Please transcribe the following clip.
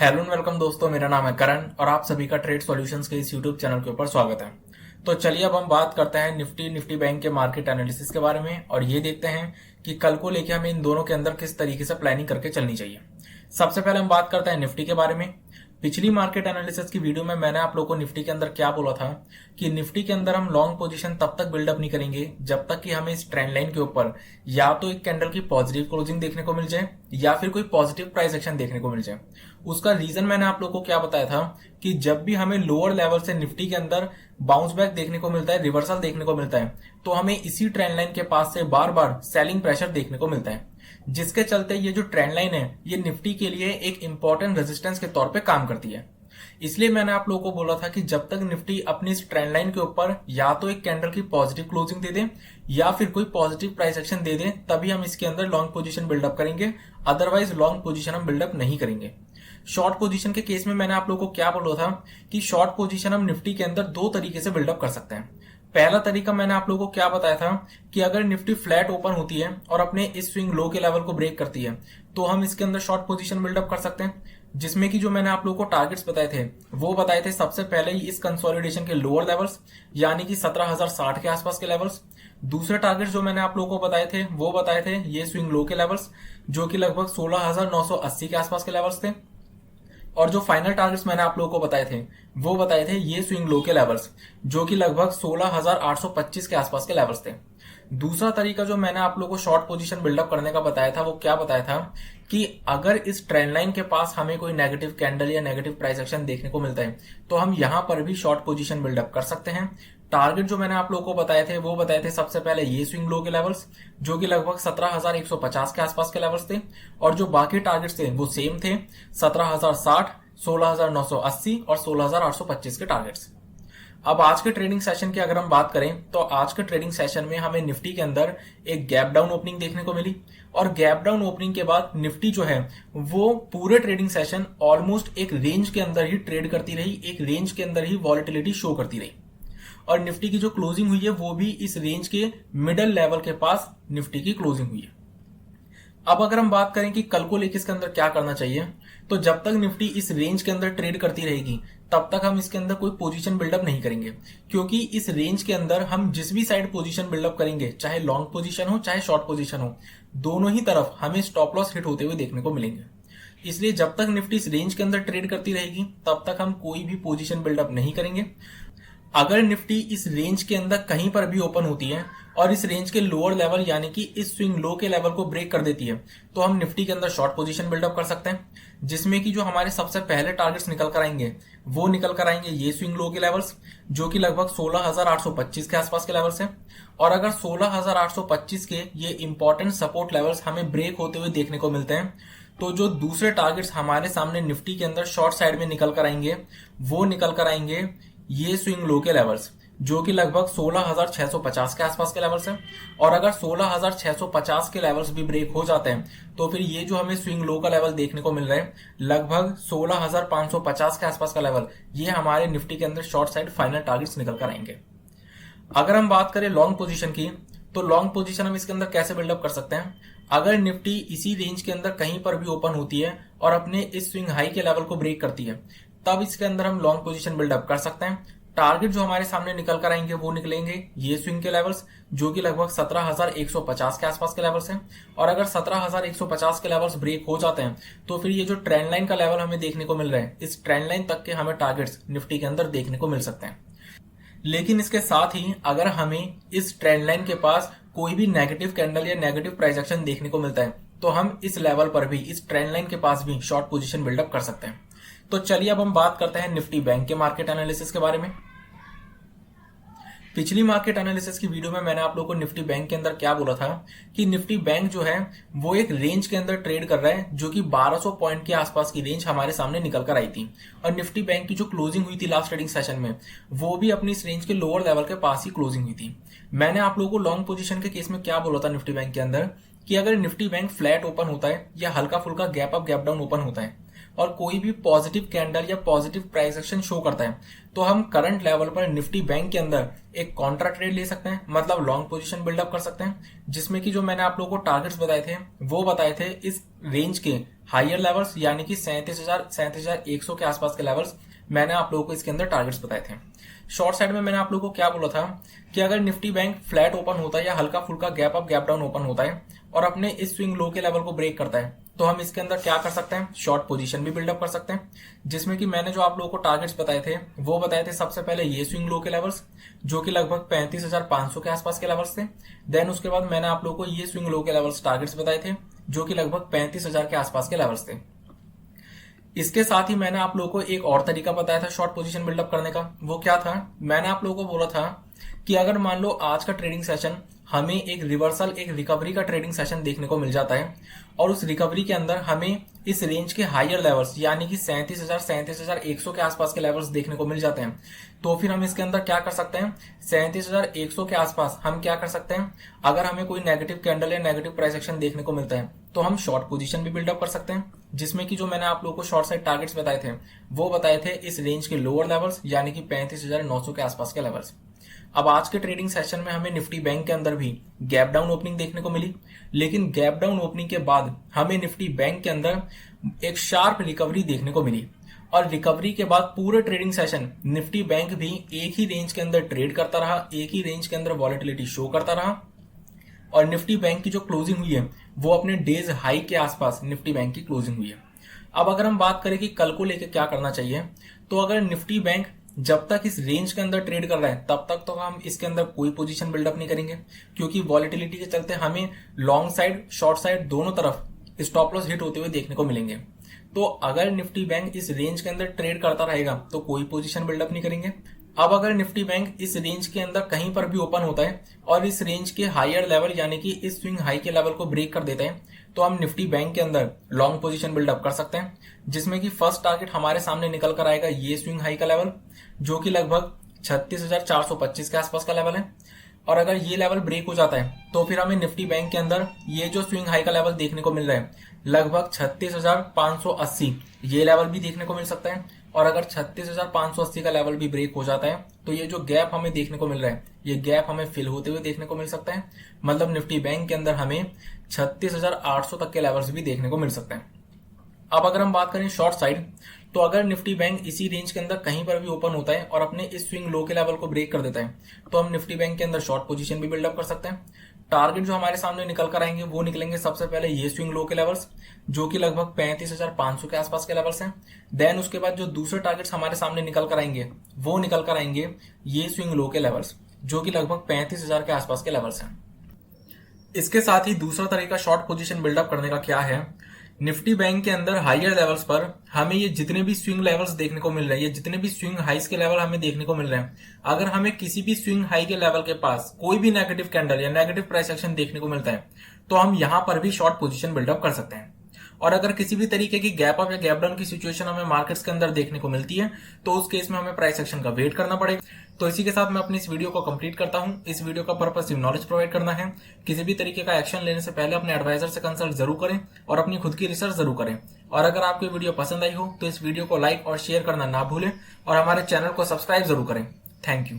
Hello and welcome दोस्तों, मेरा नाम है करण और आप सभी का ट्रेड सॉल्यूशंस के इस यूट्यूब चैनल के ऊपर स्वागत है। तो चलिए अब हम बात करते हैं निफ्टी बैंक के मार्केट एनालिसिस के बारे में और ये देखते हैं कि कल को लेके हमें इन दोनों के अंदर किस तरीके से प्लानिंग करके चलनी चाहिए। सबसे पहले हम बात करते हैं निफ्टी के बारे में। पिछली मार्केट एनालिसिस की वीडियो में मैंने आप लोगों को निफ्टी के अंदर क्या बोला था कि निफ्टी के अंदर हम लॉन्ग पोजीशन तब तक बिल्डअप नहीं करेंगे जब तक कि हमें इस ट्रेंड लाइन के ऊपर या तो एक कैंडल की पॉजिटिव क्लोजिंग देखने को मिल जाए या फिर कोई पॉजिटिव प्राइस एक्शन देखने को मिल जाए। उसका रीजन मैंने आप लोगों को क्या बताया था कि जब भी हमें लोअर लेवल से निफ्टी के अंदर बाउंस बैक देखने को मिलता है, रिवर्सल देखने को मिलता है, तो हमें इसी ट्रेंड लाइन के पास से बार बार सेलिंग प्रेशर देखने को मिलता है, जिसके चलते ये जो ट्रेंड लाइन है ये निफ्टी के लिए एक इंपॉर्टेंट रेजिस्टेंस के तौर पे काम करती है। इसलिए मैंने आप लोगों को बोला था कि जब तक निफ्टी अपनी इस ट्रेंड लाइन के ऊपर या तो एक कैंडल की पॉजिटिव क्लोजिंग दे दे या फिर कोई पॉजिटिव प्राइस एक्शन दे दे तभी हम इसके अंदर लॉन्ग पोजीशन बिल्डअप करेंगे, अदरवाइज लॉन्ग पोजीशन हम बिल्डअप नहीं करेंगे। शॉर्ट पोजीशन के केस में मैंने आप लोगों को क्या बोला था कि शॉर्ट पोजीशन हम निफ्टी के अंदर दो तरीके से बिल्डअप कर सकते हैं। पहला तरीका मैंने आप लोगों को क्या बताया था कि अगर निफ्टी फ्लैट ओपन होती है और अपने इस स्विंग लो के लेवल को ब्रेक करती है तो हम इसके अंदर शॉर्ट पोजीशन बिल्डअप कर सकते हैं, जिसमें कि जो मैंने आप लोगों को टारगेट्स बताए थे वो बताए थे सबसे पहले ही इस कंसोलिडेशन के लोअर लेवल्स यानी कि 17,060 के आसपास के लेवल्स। दूसरे टारगेट्स जो मैंने आप लोगों को बताए थे वो बताए थे ये स्विंग लो के लेवल्स जो कि लगभग 16,980 के आसपास के लेवल्स थे। और जो फाइनल टारगेट्स मैंने आप लोगों को बताए थे वो बताए थे ये स्विंग लो के लेवल्स जो कि लगभग 16,825 के आसपास के लेवल्स थे। दूसरा तरीका जो मैंने आप लोगों को शॉर्ट पोजीशन बिल्डअप करने का बताया था वो क्या बताया था कि अगर इस ट्रेंड लाइन के पास हमें कोई नेगेटिव कैंडल या नेगेटिव प्राइस एक्शन देखने को मिलता है तो हम यहां पर भी शॉर्ट पोजीशन बिल्डअप कर सकते हैं। टारगेट जो मैंने आप लोगों को बताए थे वो बताए थे सबसे पहले ये स्विंग लो के लेवल्स जो कि लगभग 17,150 के आसपास के लेवल्स थे, और जो बाकी टारगेट्स थे वो सेम थे 17,060, 16,980 और 16,825 के टारगेट्स। अब आज के ट्रेडिंग सेशन की अगर हम बात करें तो आज के ट्रेडिंग सेशन में हमें निफ्टी के अंदर एक गैप डाउन ओपनिंग देखने को मिली, और गैप डाउन ओपनिंग के बाद निफ्टी जो है वो पूरे ट्रेडिंग सेशन ऑलमोस्ट एक रेंज के अंदर ही ट्रेड करती रही, एक रेंज के अंदर ही वॉलेटिलिटी शो करती रही, और निफ्टी की जो क्लोजिंग हुई है वो भी इस रेंज के मिडल लेवल के पास निफ्टी की क्लोजिंग हुई है। अब अगर हम बात करें कि कल को लेकर इसके अंदर क्या करना चाहिए, तो जब तक निफ्टी इस रेंज के अंदर ट्रेड करती रहेगी तब तक हम इसके अंदर कोई पोजीशन बिल्डअप नहीं करेंगे, क्योंकि इस रेंज के अंदर हम जिस भी साइड पोजीशन बिल्डअप करेंगे, चाहे लॉन्ग पोजीशन हो चाहे शॉर्ट पोजीशन हो, दोनों ही तरफ हमें स्टॉप लॉस हिट होते हुए देखने को मिलेंगे। इसलिए जब तक निफ्टी इस रेंज के अंदर ट्रेड करती रहेगी तब तक हम कोई भी पोजीशन बिल्डअप नहीं करेंगे। अगर निफ्टी इस रेंज के अंदर कहीं पर भी ओपन होती है और इस रेंज के लोअर लेवल यानी कि इस स्विंग लो के लेवल को ब्रेक कर देती है तो हम निफ्टी के अंदर शॉर्ट पोजीशन बिल्डअप कर सकते हैं, जिसमें कि जो हमारे सबसे पहले टारगेट्स निकल कर आएंगे वो निकल कर आएंगे ये स्विंग लो के लेवल्स जो कि लगभग 16,825 के आसपास के लेवल्स हैं। और अगर 16,825 के ये इंपॉर्टेंट सपोर्ट लेवल्स हमें ब्रेक होते हुए देखने को मिलते हैं तो जो दूसरे टारगेट्स हमारे सामने निफ्टी के अंदर शॉर्ट साइड में निकल कर आएंगे वो निकल कर आएंगे ये स्विंग लो के लेवल्स जो कि लगभग 16,650 के आसपास के लेवल्स हैं। और अगर 16,650 के लेवल्स भी ब्रेक हो जाते हैं तो फिर ये जो हमें स्विंग लो का लेवल देखने को मिल रहा है लगभग 16,550 के आसपास का लेवल, ये हमारे निफ्टी के अंदर शॉर्ट साइड फाइनल टारगेट्स निकल कर आएंगे। अगर हम बात करें लॉन्ग पोजीशन की तो लॉन्ग पोजीशन हम इसके अंदर कैसे बिल्डअप कर सकते हैं। अगर निफ्टी इसी रेंज के अंदर कहीं पर भी ओपन होती है और अपने इस स्विंग हाई के लेवल को ब्रेक करती है तब इसके अंदर हम लॉन्ग पोजीशन बिल्डअप कर सकते हैं। टारगेट जो हमारे सामने निकल कर आएंगे वो निकलेंगे ये स्विंग के लेवल्स जो कि लगभग 17,150 के आसपास के लेवल्स हैं। और अगर 17,150 के लेवल्स ब्रेक हो जाते हैं तो फिर ये जो ट्रेंड लाइन का लेवल हमें देखने को मिल रहा है इस ट्रेंड लाइन तक के हमें टारगेट्स निफ्टी के अंदर देखने को मिल सकते हैं। लेकिन इसके साथ ही अगर हमें इस ट्रेंड लाइन के पास कोई भी नेगेटिव कैंडल या नेगेटिव प्राइस एक्शन देखने को मिलता है तो हम इस लेवल पर भी, इस ट्रेंड लाइन के पास भी शॉर्ट पोजीशन बिल्डअप कर सकते हैं। तो चलिए अब हम बात करते हैं निफ्टी बैंक के मार्केट एनालिसिस के बारे में। पिछली मार्केट एनालिसिस की वीडियो में मैंने आप लोगों को निफ्टी बैंक के अंदर क्या बोला था कि निफ्टी बैंक जो है वो एक रेंज के अंदर ट्रेड कर रहा है जो कि 1200 पॉइंट के आसपास की रेंज हमारे सामने निकल कर आई थी, और निफ्टी बैंक की जो क्लोजिंग हुई थी लास्ट ट्रेडिंग सेशन में वो भी अपनी इस रेंज के लोअर लेवल के पास ही क्लोजिंग हुई थी। मैंने आप लोगों को लॉन्ग पोजीशन के केस में क्या बोला था निफ्टी बैंक के अंदर कि अगर निफ्टी बैंक फ्लैट ओपन होता है या हल्का फुल्का gap up gap down open होता है और कोई भी पॉजिटिव कैंडल या पॉजिटिव प्राइस एक्शन शो करता है तो हम करंट लेवल पर निफ्टी बैंक के अंदर एक कॉन्ट्रा ट्रेड ले सकते हैं, मतलब लॉन्ग पोजीशन बिल्डअप कर सकते हैं, जिसमें कि जो मैंने आप लोगों को टारगेट्स बताए थे वो बताए थे इस रेंज के हायर लेवल्स यानी कि 37,100 के आसपास के लेवल्स मैंने आप लोगों को इसके अंदर टारगेट्स बताए थे। शॉर्ट साइड में मैंने आप लोगों को क्या बोला था कि अगर निफ्टी बैंक फ्लैट ओपन होता है या हल्का फुल्का gap up gap down open होता है और अपने इस स्विंग लो के लेवल को ब्रेक करता है तो हम इसके अंदर क्या कर सकते हैं, शॉर्ट पोजीशन भी बिल्डअप कर सकते हैं। जिसमें कि मैंने जो आप लोगों को टारगेट्स बताए थे वो बताए थे सबसे पहले ये स्विंग लो के लेवल्स जो कि लगभग 35,500 के आसपास के लेवल्स थे। देन उसके बाद मैंने आप लोगों को ये स्विंग लो के लेवल्स टारगेट्स बताए थे जो कि लगभग 35,000 के आसपास के लेवल्स थे। इसके साथ ही मैंने आप लोगों को एक और तरीका बताया था शॉर्ट पोजीशन बिल्डअप करने का। वो क्या था, मैंने आप लोगों को बोला था कि अगर मान लो आज का ट्रेडिंग सेशन हमें एक रिवर्सल एक रिकवरी का ट्रेडिंग सेशन देखने को मिल जाता है और उस रिकवरी के अंदर हमें इस रेंज के हायर लेवल्स यानी कि 37,100 के आसपास के लेवल्स देखने को मिल जाते हैं, तो फिर हम इसके अंदर क्या कर सकते हैं, 37,100 के आसपास हम क्या कर सकते हैं, अगर हमें कोई नेगेटिव कैंडल या नेगेटिव प्राइस एक्शन देखने को मिलता है तो हम शॉर्ट पोजीशन भी बिल्डअप कर सकते हैं। जिसमें कि जो मैंने आप लोगों को शॉर्ट साइड टारगेट्स बताए थे वो बताए थे इस रेंज के लोअर लेवल्स यानी कि 35,900 के आसपास के लेवल्स। अब आज के ट्रेडिंग सेशन में हमें निफ्टी बैंक के अंदर भी गैप डाउन ओपनिंग देखने को मिली, लेकिन गैप डाउन ओपनिंग के बाद हमें निफ्टी बैंक के अंदर एक शार्प रिकवरी देखने को मिली और रिकवरी के बाद पूरे ट्रेडिंग सेशन निफ्टी बैंक भी एक ही रेंज के अंदर ट्रेड करता रहा, एक ही रेंज के अंदर वॉलेटिलिटी शो करता रहा और निफ्टी बैंक की जो क्लोजिंग हुई है वो अपने डेज हाई के आसपास निफ्टी बैंक की क्लोजिंग हुई है। अब अगर हम बात करें कि कल को लेकर क्या करना चाहिए, तो अगर निफ्टी बैंक जब तक इस रेंज के अंदर ट्रेड कर रहा है तब तक तो हम इसके अंदर कोई पोजीशन बिल्डअप नहीं करेंगे, क्योंकि वॉलेटिलिटी के चलते हमें लॉन्ग साइड शॉर्ट साइड दोनों तरफ स्टॉप लॉस हिट होते हुए देखने को मिलेंगे। तो अगर निफ्टी बैंक इस रेंज के अंदर ट्रेड करता रहेगा तो कोई पोजीशन बिल्डअप नहीं करेंगे। अब अगर निफ्टी बैंक इस रेंज के अंदर कहीं पर भी ओपन होता है और इस रेंज के हायर लेवल यानी कि इस स्विंग हाई के लेवल को ब्रेक कर देता है तो हम निफ्टी बैंक के अंदर लॉन्ग पोजीशन बिल्डअप कर सकते हैं, जिसमें कि फर्स्ट टारगेट हमारे सामने निकल कर आएगा ये स्विंग हाई का लेवल जो कि लगभग 36,425 के आसपास का लेवल है। और अगर ये लेवल ब्रेक हो जाता है तो फिर हमें निफ्टी बैंक के अंदर ये जो स्विंग हाई का लेवल देखने को मिल रहा है लगभग 36,580 ये लेवल भी देखने को मिल सकता है। और अगर 36,580 का लेवल भी ब्रेक हो जाता है तो ये जो गैप हमें देखने को मिल रहा है ये गैप हमें फिल होते हुए देखने को मिल सकता है, मतलब निफ्टी बैंक के अंदर हमें 36,800 तक के लेवल्स भी देखने को मिल सकते हैं। अब अगर हम बात करें शॉर्ट साइड, तो अगर निफ्टी बैंक इसी रेंज के अंदर कहीं पर भी ओपन होता है और अपने इस स्विंग लो के लेवल को ब्रेक कर देता है तो हम निफ्टी बैंक के अंदर शॉर्ट पोजीशन भी बिल्डअप कर सकते हैं। टारगेट जो हमारे सामने निकल कर आएंगे वो निकलेंगे सबसे पहले ये स्विंग लो के लेवल्स जो कि लगभग 35,500 के आसपास के लेवल्स हैं। देन उसके बाद जो दूसरे टारगेट्स हमारे सामने निकल कर आएंगे वो निकल कर आएंगे ये स्विंग लो के लेवल्स जो कि लगभग 35,000 के आसपास के लेवल्स हैं। इसके साथ ही दूसरा तरीका शॉर्ट पोजीशन बिल्डअप करने का क्या है, निफ्टी बैंक के अंदर हायर लेवल्स पर हमें ये जितने भी स्विंग लेवल्स देखने को मिल रहे हैं, ये जितने भी स्विंग हाइस के लेवल हमें देखने को मिल रहे हैं, अगर हमें किसी भी स्विंग हाई के लेवल के पास कोई भी नेगेटिव कैंडल या नेगेटिव प्राइस एक्शन देखने को मिलता है तो हम यहां पर भी शॉर्ट पोजीशन बिल्डअप कर सकते हैं। और अगर किसी भी तरीके की गैप अप या गैप डाउन की सिचुएशन हमें मार्केट्स के अंदर देखने को मिलती है तो उस केस में हमें प्राइस एक्शन का वेट करना पड़ेगा। तो इसी के साथ मैं अपनी इस वीडियो को कंप्लीट करता हूं। इस वीडियो का पर्पस सिर्फ नॉलेज प्रोवाइड करना है। किसी भी तरीके का एक्शन लेने से पहले अपने एडवाइजर से कंसल्ट जरूर करें और अपनी खुद की रिसर्च जरूर करें। और अगर आपको वीडियो पसंद आई हो तो इस वीडियो को लाइक और शेयर करना ना भूलें और हमारे चैनल को सब्सक्राइब जरूर करें। Thank you.